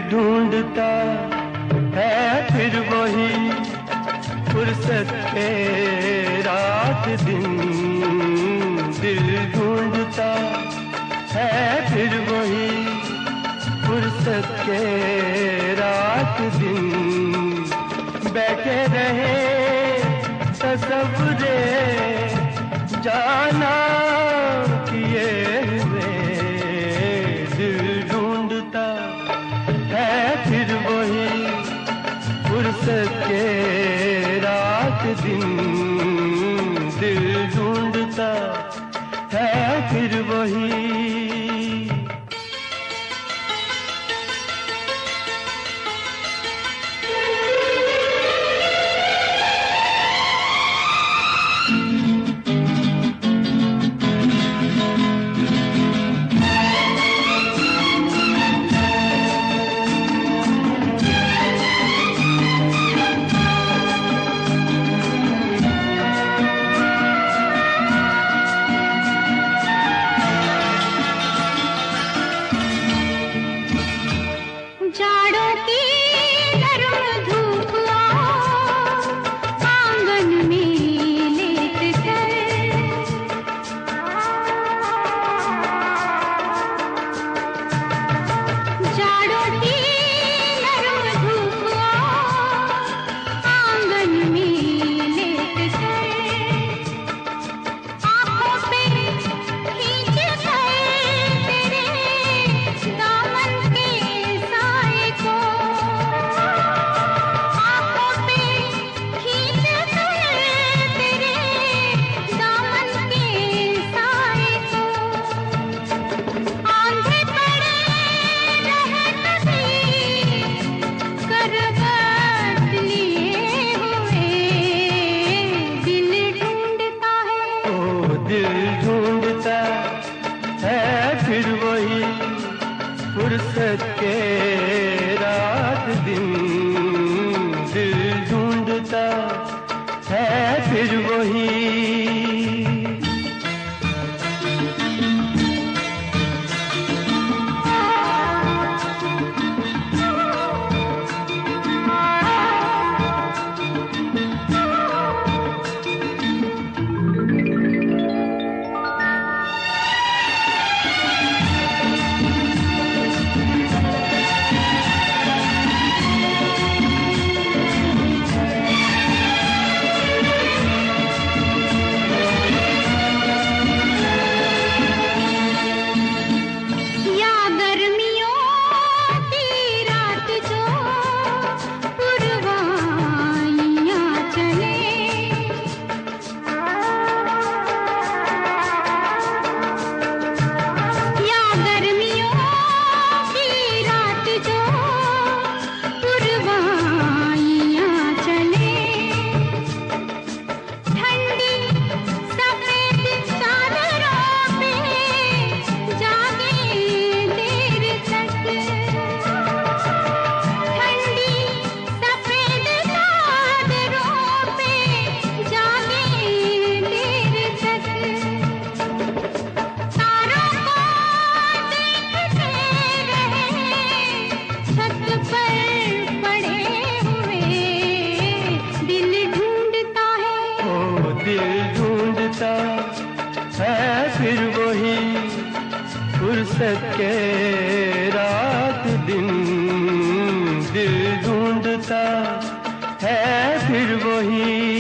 ढूंढता है फिर वही फुर्सत के रात दिन, दिल ढूंढता है फिर वही फुर्सत के रात दिन बैठे रहे तसव्वुरे जाना किए हुए दिल ढूंढता है फिर वही फुर्सत के रात दिन दिल ढूंढता है फिर वही फुर्सत के रात दिन दिल ढूंढता है फिर वही फुर्सत के रात दिन दिल ढूंढता है फिर वही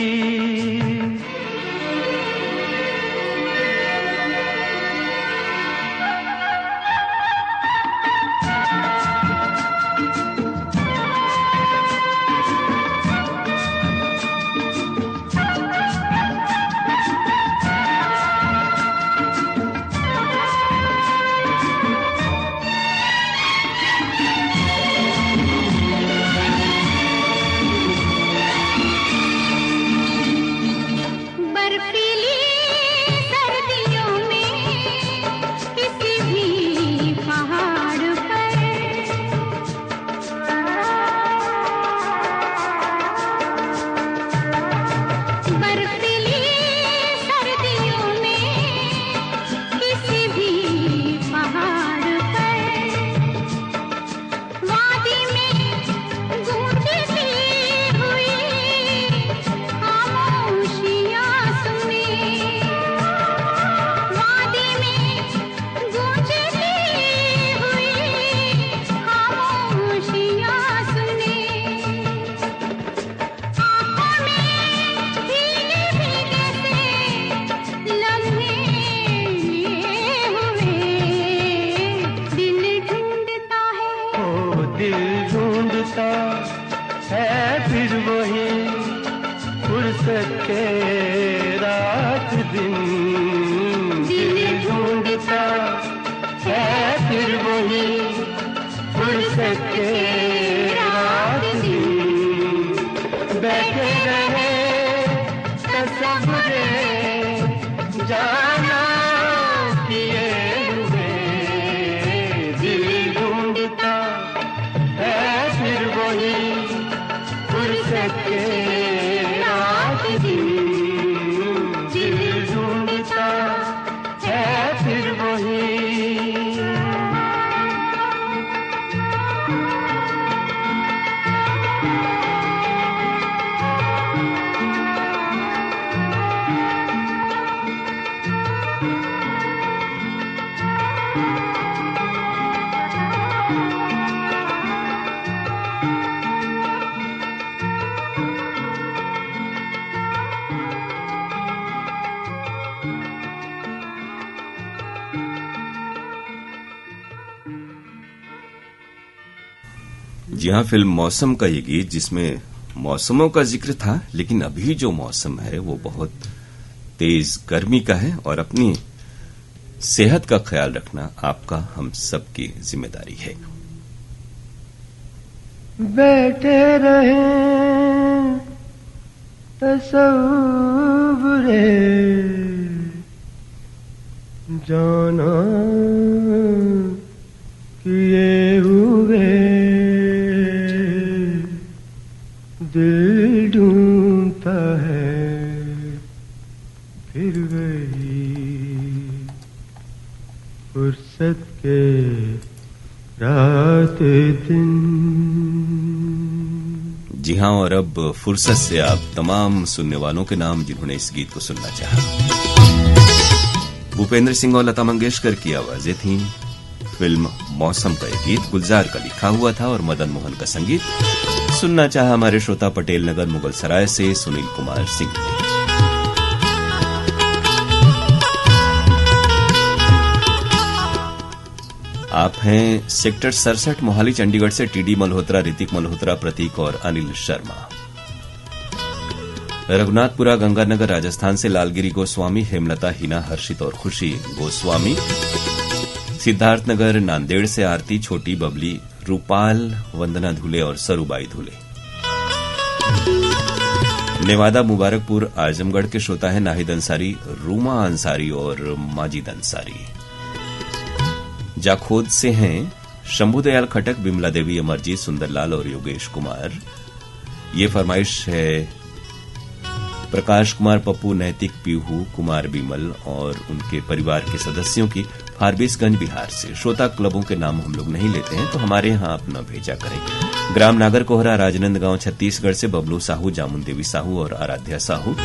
ढूंढता है फिर वही फुर्सत के रात दिन दिल ढूंढता है फिर वही फुर्सत के रात दिन बैठे रहे तसव्वुरे जाना किए हुए दिल ढूंढता है फिर वही फुर्सत के रात दिन दिल ढूंढता है फिर वही जी हाँ, फिल्म मौसम का ये गीत जिसमें मौसमों का जिक्र था, लेकिन अभी जो मौसम है वो बहुत तेज गर्मी का है और अपनी सेहत का ख्याल रखना आपका हम सबकी जिम्मेदारी है। बैठे रहे तसव्वुरे जाना किए हुए दिल ढूंढता है फिर वही फुर्सत के रात दिन। जी हाँ, और अब फुर्सत से आप तमाम सुनने वालों के नाम जिन्होंने इस गीत को सुनना चाहा। भूपेंद्र सिंह और लता मंगेशकर की आवाजें थीं। फिल्म मौसम का ये गीत गुलजार का लिखा हुआ था और मदन मोहन का संगीत सुनना चाहा हमारे श्रोता पटेल नगर मुगल सराय से सुनील कुमार सिंह ने। आप हैं सेक्टर 67 मोहाली चंडीगढ़ से टीडी मल्होत्रा, ऋतिक मल्होत्रा, प्रतीक और अनिल शर्मा। रघुनाथपुरा गंगानगर राजस्थान से लालगिरी गोस्वामी, हेमलता, हिना, हर्षित और खुशी गोस्वामी। सिद्धार्थनगर नांदेड़ से आरती, छोटी, बबली, रूपाल, वंदना धुले और सरूबाई धुले। नेवादा मुबारकपुर आजमगढ़ के श्रोता है नाहिद अंसारी, रूमा अंसारी और माजिद अंसारी। जाखोद से हैं शंभुदयाल खटक, बिमला देवी, अमरजीत, सुंदरलाल और योगेश कुमार। ये फरमाइश है प्रकाश कुमार, पप्पू, नैतिक, पीहू, कुमार बिमल और उनके परिवार के सदस्यों की फारबिसगंज बिहार से। श्रोता क्लबों के नाम हम लोग नहीं लेते हैं, तो हमारे यहां अपना भेजा करें। ग्राम नागर कोहरा, राजनंदगांव छत्तीसगढ़ से बबलू साहू, जामुन देवी साहू और आराध्या साहू।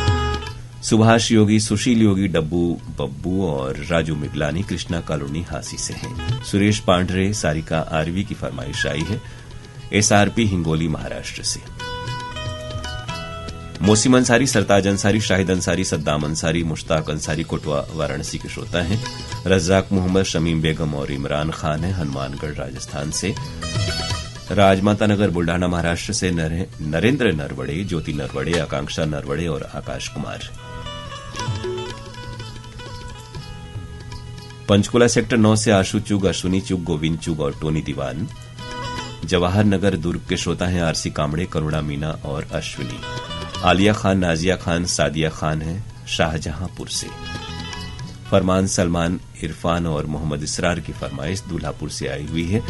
सुभाष योगी, सुशील योगी, डब्बू बब्बू और राजू मिगलानी कृष्णा कॉलोनी हासी से हैं। सुरेश पांडरे, सारिका आरवी की फरमाइश आई है एसआरपी हिंगोली महाराष्ट्र से। मोसीम अंसारी, सरताज अंसारी, शाहिद अंसारी, सद्दाम अंसारी, मुश्ताक अंसारी कोटवा वाराणसी के श्रोता हैं। रज्जाक मोहम्मद, शमीम बेगम और इमरान खान है हनुमानगढ़ राजस्थान से। राजमाता नगर बुल्ढाना महाराष्ट्र से नरेंद्र नरवड़े, ज्योति नरवड़े, आकांक्षा नरवड़े और आकाश कुमार। पंचकुला सेक्टर 9 से आशु चुग, अश्विनी चुग, गोविंद चुग और टोनी दीवान। जवाहर नगर दुर्ग के श्रोता हैं आरसी कामड़े, करुणा मीना और अश्विनी। आलिया खान, नाजिया खान, सादिया खान है शाहजहांपुर से। फरमान, सलमान, इरफान और मोहम्मद इसरार की फरमाइश दूल्हापुर से आई हुई है।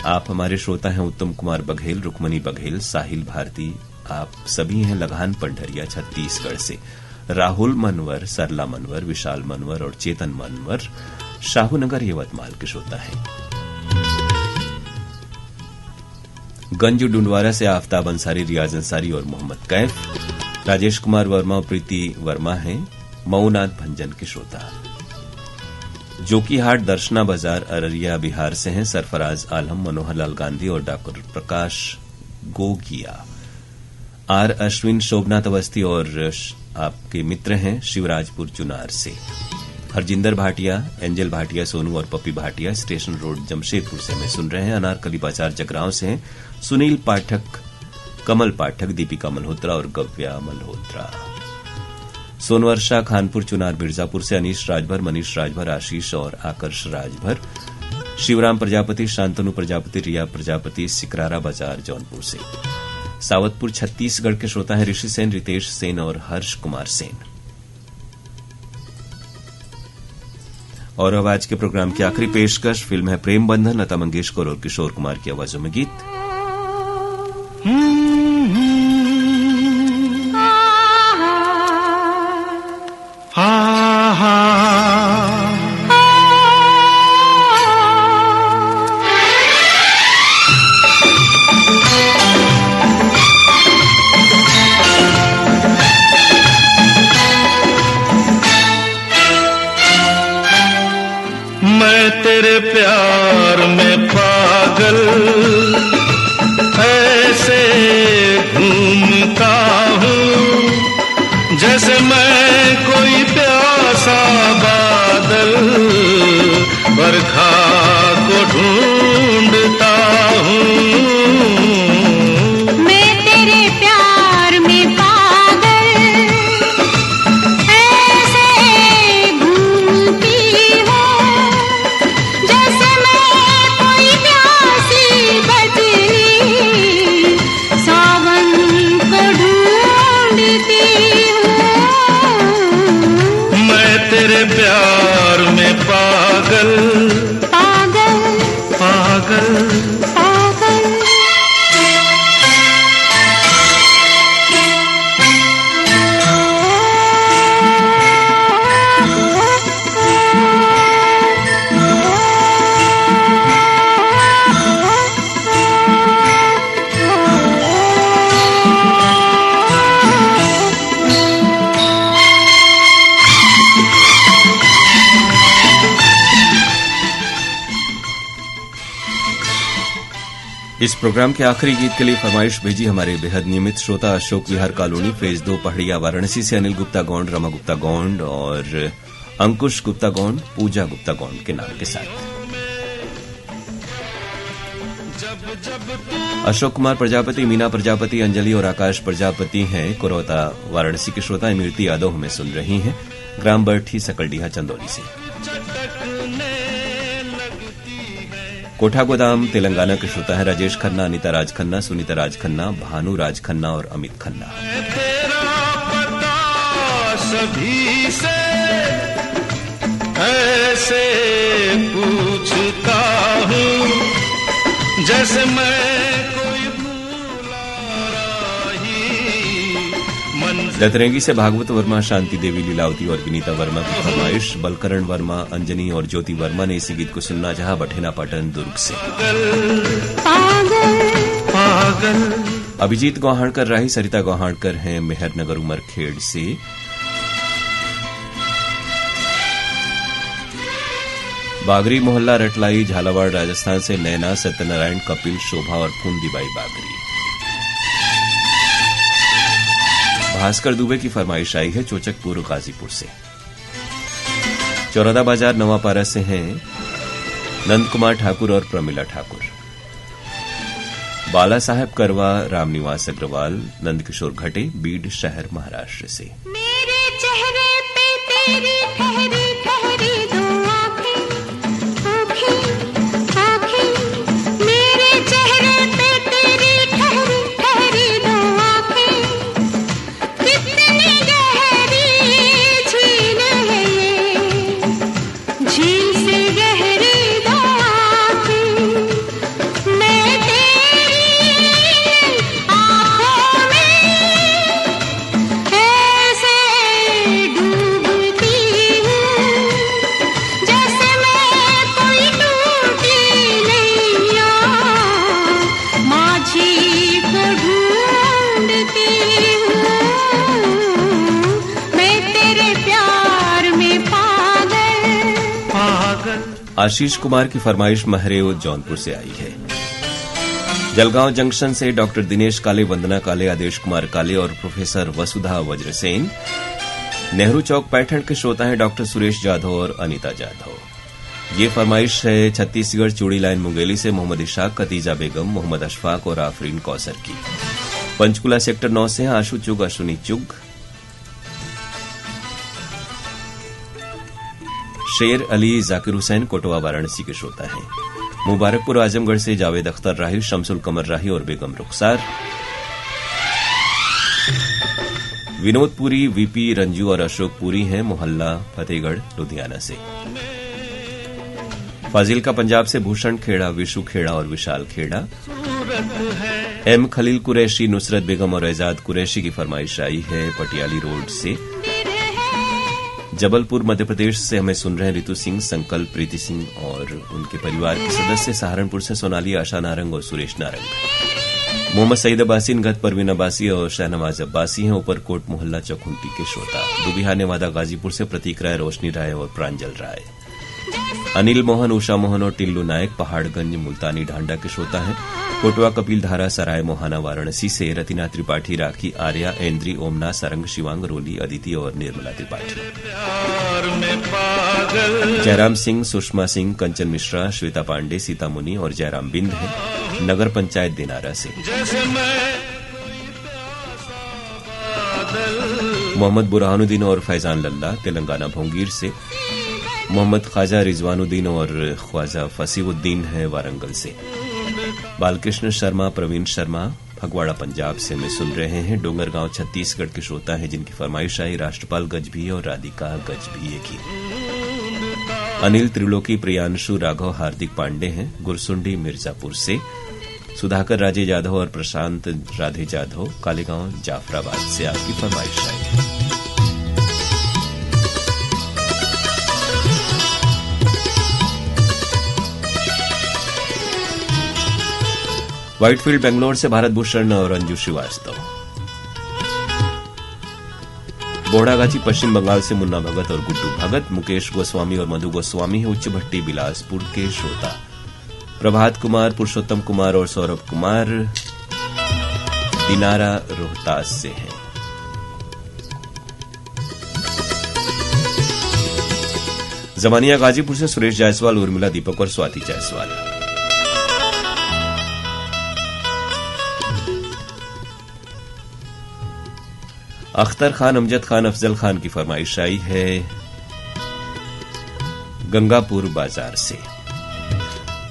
आप हमारे श्रोता हैं उत्तम कुमार बघेल, रुक्मणी बघेल, साहिल भारती। आप सभी हैं लगान पंडरिया छत्तीसगढ़ से। राहुल मनवर, सरला मनवर, विशाल मनवर और चेतन मनवर शाहूनगर यवतमाल के श्रोता हैं। गंजू डुंडवारा से आफ्ताब अंसारी, रियाज अंसारी और मोहम्मद कैफ। राजेश कुमार वर्मा और प्रीति वर्मा हैं मऊनाथ भंजन के श्रोता। जोकीहाट, दर्शना बाजार, अररिया बिहार से हैं सरफराज आलम, मनोहर लाल गांधी और डॉक्टर प्रकाश गोगिया। आर अश्विन, शोभनाथ अवस्थी और आपके मित्र हैं शिवराजपुर चुनार से। हरजिंदर भाटिया, एंजल भाटिया, सोनू और पप्पी भाटिया स्टेशन रोड जमशेदपुर से हमें सुन रहे हैं। अनारकली बाजार जगरांव से हैं सुनील पाठक, कमल पाठक, दीपिका मल्होत्रा और गव्या मल्होत्रा। सोनवर्षा खानपुर चुनार मिर्जापुर से अनीश राजभर, मनीष राजभर, आशीष और आकर्ष राजभर। शिवराम प्रजापति, शांतनु प्रजापति, रिया प्रजापति सिकरारा बाजार जौनपुर से। सावतपुर छत्तीसगढ़ के श्रोता हैं ऋषि सेन, रितेश सेन और हर्ष कुमार सेन। और अब आज के प्रोग्राम की आखिरी पेशकश फिल्म है प्रेम बंधन, लता मंगेशकर और किशोर कुमार की आवाजों में गीत। मैं तेरे प्यार में पागल ऐसे घूमता हूँ जैसे मैं कोई प्यासा बादल बरखा को ढूंढता हूँ। मैं तेरे प्यार में पागल ऐसे घूमती हूँ जैसे मैं कोई प्यासी बजली सावन को ढूंढती हूँ। मैं तेरे प्यार में पागल पागल पागल पागल। इस प्रोग्राम के आखिरी गीत के लिए फरमाइश भेजी हमारे बेहद नियमित श्रोता अशोक विहार कॉलोनी फेज 2 पहाड़िया वाराणसी से अनिल गुप्ता गौंड, रमा गुप्ता गौंड और अंकुश गुप्ता गौंड, पूजा गुप्ता गौंड के नाम के साथ। अशोक कुमार प्रजापति, मीना प्रजापति, अंजलि और आकाश प्रजापति हैं कोरौता वाराणसी के श्रोता। इमरती यादव हमें सुन रही हैं ग्राम बरठी सकलडीहा चंदौली से। कोठा गोदाम तेलंगाना के श्रोता है राजेश खन्ना, अनिता राज खन्ना, सुनीता राज खन्ना, भानु राज खन्ना और अमित खन्ना। तेरा पता सभी से ऐसे पूछता हूँ जैसे मैं कोई भूला राही मंजिल। दतरेंगी से भागवत वर्मा, शांति देवी, लीलावती और विनीता वर्मा की फरमाइश। बलकरण वर्मा, अंजनी और ज्योति वर्मा ने इसी गीत को सुनना चाहा बठेना पाटन दुर्ग से। पागल अभिजीत गौहाणकर राही, सरिता गौहाणकर हैं मेहरनगर उमरखेड़ से। बागरी मोहल्ला रटलाई झालावाड़ राजस्थान से नैना, सत्यनारायण, कपिल, शोभा और फूंदीबाई बागरी। भास्कर दुबे की फरमाइश आई है चोचकपुर गाजीपुर से। चौरादा बाजार नवापारा से हैं नंद कुमार ठाकुर और प्रमिला ठाकुर। बाला साहेब करवा, रामनिवास अग्रवाल, नंदकिशोर घटे, बीड शहर महाराष्ट्र से। मेरे चेहरे पे तेरी ठहरी ठहरी दो आँखें, आँखें, आँखें। मेरे चेहरे पे तेरी ठहरी ठहरी दो आँखें। कितनी गहरी झील है ये, झील से गहरी दो आँखें। मैं तेरी आँखों में ऐसे डूबती हूँ जैसे मैं कोई टूटी नैया माझी को ढूंढती हूँ। मैं तेरे प्यार में पागल पागल। आशीष कुमार की फरमाइश महरेव जौनपुर से आई है। जलगांव जंक्शन से डॉक्टर दिनेश काले, वंदना काले, आदेश कुमार काले और प्रोफेसर वसुधा वज्रसेन। नेहरू चौक पैठण के श्रोता हैं डॉक्टर सुरेश जाधव और अनीता जाधव। ये फरमाइश है छत्तीसगढ़ चूड़ी लाइन मुंगेली से मोहम्मद इशाक, कतीजा बेगम, मोहम्मद अशफाक और आफरीन कौसर की। पंचकुला सेक्टर 9 से आशु चुग, अश्विनी चुग। शेर अली, जाकिर हुसैन कोटवा वाराणसी के श्रोता हैं। मुबारकपुर आजमगढ़ से जावेद अख्तर राही, शमसुल कमर राही और बेगम रुखसार। विनोद पुरी, वीपी रंजू और अशोक पुरी हैं मोहल्ला फतेहगढ़ लुधियाना से। फाजिलका पंजाब से भूषण खेड़ा, विशु खेड़ा और विशाल खेड़ा। एम खलील कुरैशी, नुसरत बेगम और एजाद कुरैशी की फरमाइश आई है पटियाली रोड से। जबलपुर मध्य प्रदेश से हमें सुन रहे हैं रितु सिंह, संकल्प, प्रीति सिंह और उनके परिवार के सदस्य। सहारनपुर से सोनाली, आशा नारंग और सुरेश नारंग। मोहम्मद सईद अब्बासी, गत परवीन अब्बासी और शहनवाज अब्बासी हैं ऊपरकोट मोहल्ला चौखुंटी के श्रोता। दुबिहा नेवादा गाजीपुर से प्रतीक राय, रोशनी राय और प्रांजल राय। अनिल मोहन, उषा मोहन और टिल्लू नायक पहाड़गंज मुल्तानी ढांडा के श्रोता हैं। कोटवा कपिलधारा, सराय मोहाना वाराणसी से रतिना त्रिपाठी, राखी आर्या, ऐन्द्री, ओमना, सरंग, शिवांग, रोली, अदिति और निर्मला त्रिपाठी। जयराम सिंह, सुषमा सिंह, कंचन मिश्रा, श्वेता पांडे, सीता मुनि और जयराम बिंद हैं नगर पंचायत दिनारा से। मोहम्मद बुरहानुद्दीन और फैजान लल्ला तेलंगाना भोंगीर से। मोहम्मद ख्वाजा रिजवानुद्दीन और ख्वाजा फसीउद्दीन हैं वारंगल से। बालकृष्ण शर्मा, प्रवीण शर्मा फगवाड़ा पंजाब से हमें सुन रहे हैं। डोंगरगांव छत्तीसगढ़ के श्रोता हैं जिनकी फरमाइश आई राष्ट्रपाल गजभी और राधिका गजभी की। अनिल त्रिलोकी, प्रियांशु, राघव, हार्दिक पांडे हैं गुरसुंडी मिर्जापुर से। सुधाकर राजे जाधव और प्रशांत राधे जाधव कालीगांव जाफराबाद से आपकी फरमाइश आई। व्हाइटफील्ड बेंगलोर से भारत भूषण और अंजू श्रीवास्तव। बोहड़ागाछी पश्चिम बंगाल से मुन्ना भगत और गुड्डू भगत। मुकेश गोस्वामी और मधु गोस्वामी है उच्च भट्टी बिलासपुर के श्रोता। प्रभात कुमार, पुरुषोत्तम कुमार और सौरभ कुमार दिनारा रोहतास से हैं। जमानिया गाजीपुर से सुरेश जायसवाल, उर्मिला, दीपक और स्वाति जायसवाल। अख्तर खान, अमजद खान, अफजल खान की फरमाइश आई है गंगापुर बाजार से।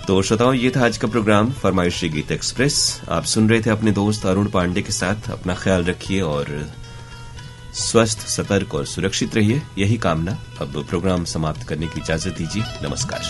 तो श्रोताओं, ये था आज का प्रोग्राम फरमाइशी गीत एक्सप्रेस। आप सुन रहे थे अपने दोस्त अरुण पांडे के साथ। अपना ख्याल रखिए और स्वस्थ, सतर्क और सुरक्षित रहिए, यही कामना। अब प्रोग्राम समाप्त करने की इजाजत दीजिए। नमस्कार।